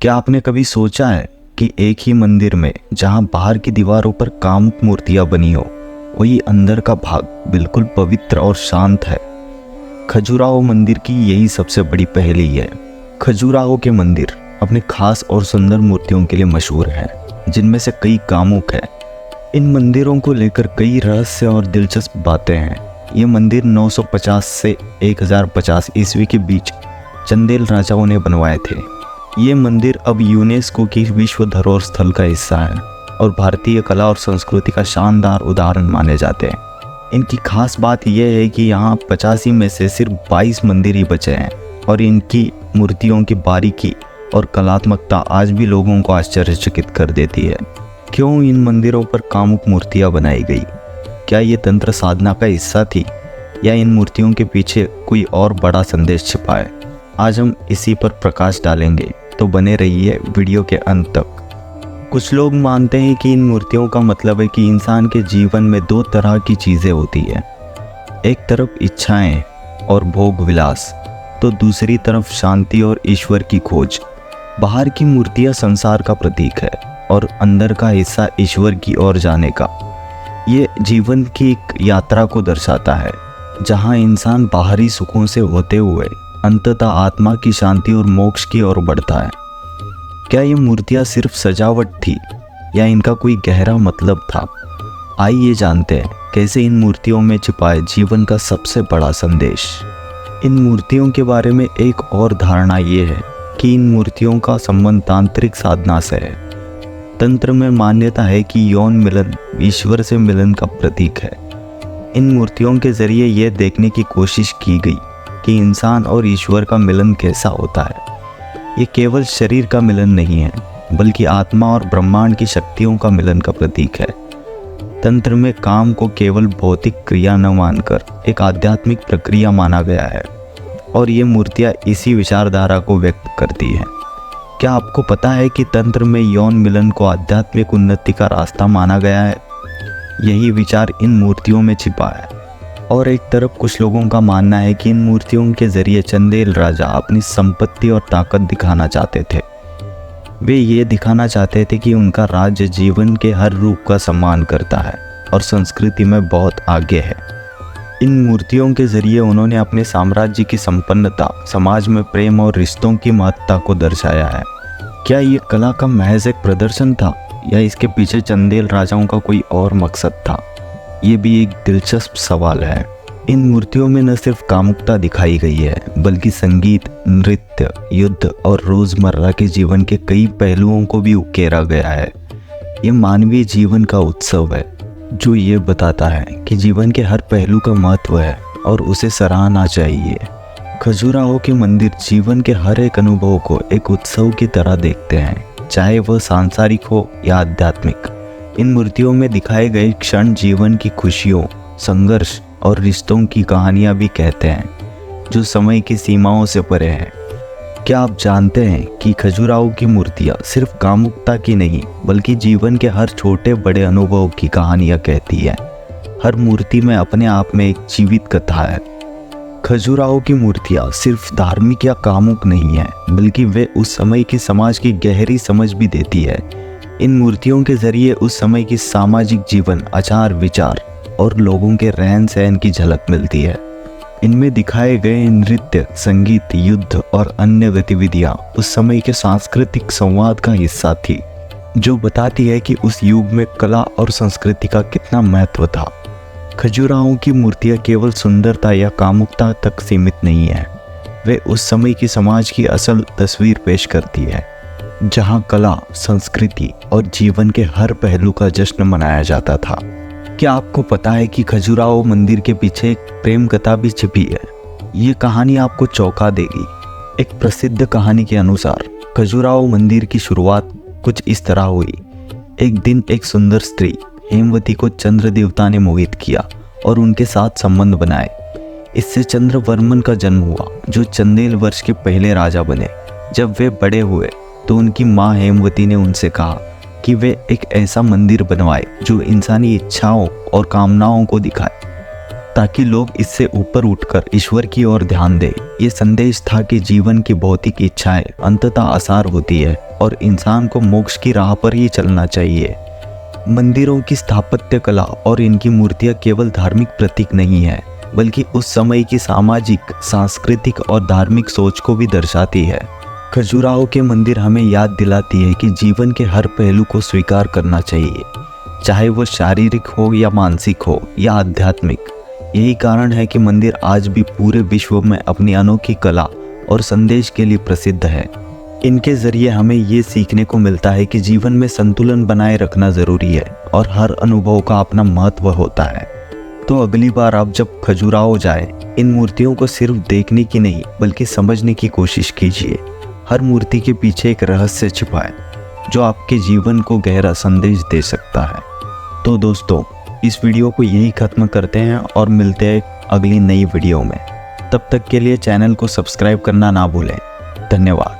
क्या आपने कभी सोचा है कि एक ही मंदिर में जहां बाहर की दीवारों पर कामुक मूर्तियां बनी हो, वही अंदर का भाग बिल्कुल पवित्र और शांत है। खजुराहो मंदिर की यही सबसे बड़ी पहेली है। खजुराहो के मंदिर अपने खास और सुंदर मूर्तियों के लिए मशहूर हैं, जिनमें से कई कामुक हैं। इन मंदिरों को लेकर कई रहस्य और दिलचस्प बातें हैं। ये मंदिर 950 से 1050 ईस्वी के बीच चंदेल राजाओं ने बनवाए थे। ये मंदिर अब यूनेस्को की विश्व धरोहर स्थल का हिस्सा है और भारतीय कला और संस्कृति का शानदार उदाहरण माने जाते हैं। इनकी खास बात यह है कि यहाँ 85 में से सिर्फ 22 मंदिर ही बचे हैं और इनकी मूर्तियों की बारीकी और कलात्मकता आज भी लोगों को आश्चर्यचकित कर देती है। क्यों इन मंदिरों पर कामुक मूर्तियाँ बनाई गई? क्या ये तंत्र साधना का हिस्सा थी या इन मूर्तियों के पीछे कोई और बड़ा संदेश छिपा है? आज हम इसी पर प्रकाश डालेंगे, तो बने रहिए वीडियो के अंत तक। कुछ लोग मानते हैं कि इन मूर्तियों का मतलब है कि इंसान के जीवन में दो तरह की चीज़ें होती है, एक तरफ इच्छाएं और भोग विलास, तो दूसरी तरफ शांति और ईश्वर की खोज। बाहर की मूर्तियाँ संसार का प्रतीक है और अंदर का हिस्सा ईश्वर की ओर जाने का। ये जीवन की एक यात्रा को दर्शाता है, जहाँ इंसान बाहरी सुखों से होते हुए अंततः आत्मा की शांति और मोक्ष की ओर बढ़ता है। क्या ये मूर्तियाँ सिर्फ सजावट थी या इनका कोई गहरा मतलब था? आइए जानते हैं कैसे इन मूर्तियों में छिपा है जीवन का सबसे बड़ा संदेश। इन मूर्तियों के बारे में एक और धारणा ये है कि इन मूर्तियों का संबंध तांत्रिक साधना से है। तंत्र में मान्यता है कि यौन मिलन ईश्वर से मिलन का प्रतीक है। इन मूर्तियों के जरिए यह देखने की कोशिश की गई कि इंसान और ईश्वर का मिलन कैसा होता है। ये केवल शरीर का मिलन नहीं है, बल्कि आत्मा और ब्रह्मांड की शक्तियों का मिलन का प्रतीक है। तंत्र में काम को केवल भौतिक क्रिया न मानकर एक आध्यात्मिक प्रक्रिया माना गया है और ये मूर्तियाँ इसी विचारधारा को व्यक्त करती हैं। क्या आपको पता है कि तंत्र में यौन मिलन को आध्यात्मिक उन्नति का रास्ता माना गया है? यही विचार इन मूर्तियों में छिपा है। और एक तरफ कुछ लोगों का मानना है कि इन मूर्तियों के जरिए चंदेल राजा अपनी संपत्ति और ताकत दिखाना चाहते थे। वे ये दिखाना चाहते थे कि उनका राज्य जीवन के हर रूप का सम्मान करता है और संस्कृति में बहुत आगे है। इन मूर्तियों के जरिए उन्होंने अपने साम्राज्य की संपन्नता, समाज में प्रेम और रिश्तों की महत्ता को दर्शाया है। क्या ये कला का महज एक प्रदर्शन था या इसके पीछे चंदेल राजाओं का कोई और मकसद था? ये भी एक दिलचस्प सवाल है। इन मूर्तियों में न सिर्फ कामुकता दिखाई गई है, बल्कि संगीत, नृत्य, युद्ध और रोजमर्रा के जीवन के कई पहलुओं को भी उकेरा गया है। ये मानवीय जीवन का उत्सव है, जो ये बताता है कि जीवन के हर पहलू का महत्व है और उसे सराहना चाहिए। खजुराहो के मंदिर जीवन के हर एक अनुभव को एक उत्सव की तरह देखते हैं, चाहे वह सांसारिक हो या आध्यात्मिक। इन मूर्तियों में दिखाए गए क्षण जीवन की खुशियों, संघर्ष और रिश्तों की कहानियां भी कहते हैं, जो समय की सीमाओं से परे हैं। क्या आप जानते हैं कि खजुराहो की मूर्तियां सिर्फ कामुकता की नहीं, बल्कि जीवन के हर छोटे बड़े अनुभव की कहानियां कहती हैं। हर मूर्ति में अपने आप में एक जीवित कथा है। खजुराहो की मूर्तियां सिर्फ धार्मिक या कामुक नहीं है, बल्कि वे उस समय की समाज की गहरी समझ भी देती है। इन मूर्तियों के जरिए उस समय की सामाजिक जीवन, आचार विचार और लोगों के रहन सहन की झलक मिलती है। इनमें दिखाए गए नृत्य, संगीत, युद्ध और अन्य गतिविधियां उस समय के सांस्कृतिक संवाद का हिस्सा थी, जो बताती है कि उस युग में कला और संस्कृति का कितना महत्व था। खजुराहो की मूर्तियां केवल सुंदरता या कामुकता तक सीमित नहीं है, वे उस समय की समाज की असल तस्वीर पेश करती है, जहां कला, संस्कृति और जीवन के हर पहलू का जश्न मनाया जाता था। क्या आपको पता है कि खजुराहो मंदिर के पीछे एक प्रेम कथा भी छिपी है? ये कहानी आपको चौंका देगी। एक प्रसिद्ध कहानी के अनुसार खजुराहो मंदिर की शुरुआत कुछ इस तरह हुई। एक दिन एक सुंदर स्त्री हेमवती को चंद्र देवता ने मोहित किया और उनके साथ संबंध बनाए। इससे चंद्रवर्मन का जन्म हुआ, जो चंदेल वंश के पहले राजा बने। जब वे बड़े हुए तो उनकी माँ हेमवती ने उनसे कहा कि वे एक ऐसा मंदिर बनवाए जो इंसानी इच्छाओं और कामनाओं को दिखाए, ताकि लोग इससे ऊपर उठकर ईश्वर की ओर ध्यान दें। ये संदेश था कि जीवन की भौतिक इच्छाएं अंततः आसार होती है और इंसान को मोक्ष की राह पर ही चलना चाहिए। मंदिरों की स्थापत्य कला और इनकी मूर्तियां केवल धार्मिक प्रतीक नहीं है, बल्कि उस समय की सामाजिक, सांस्कृतिक और धार्मिक सोच को भी दर्शाती है। खजुराहो के मंदिर हमें याद दिलाती है कि जीवन के हर पहलू को स्वीकार करना चाहिए, चाहे वो शारीरिक हो या मानसिक हो या आध्यात्मिक। यही कारण है कि मंदिर आज भी पूरे विश्व में अपनी अनोखी कला और संदेश के लिए प्रसिद्ध है। इनके जरिए हमें ये सीखने को मिलता है कि जीवन में संतुलन बनाए रखना ज़रूरी है और हर अनुभव का अपना महत्व होता है। तो अगली बार आप जब खजुराहो जाए, इन मूर्तियों को सिर्फ देखने की नहीं बल्कि समझने की कोशिश कीजिए। हर मूर्ति के पीछे एक रहस्य छिपा है जो आपके जीवन को गहरा संदेश दे सकता है। तो दोस्तों, इस वीडियो को यही ख़त्म करते हैं और मिलते हैं अगली नई वीडियो में। तब तक के लिए चैनल को सब्सक्राइब करना ना भूलें। धन्यवाद।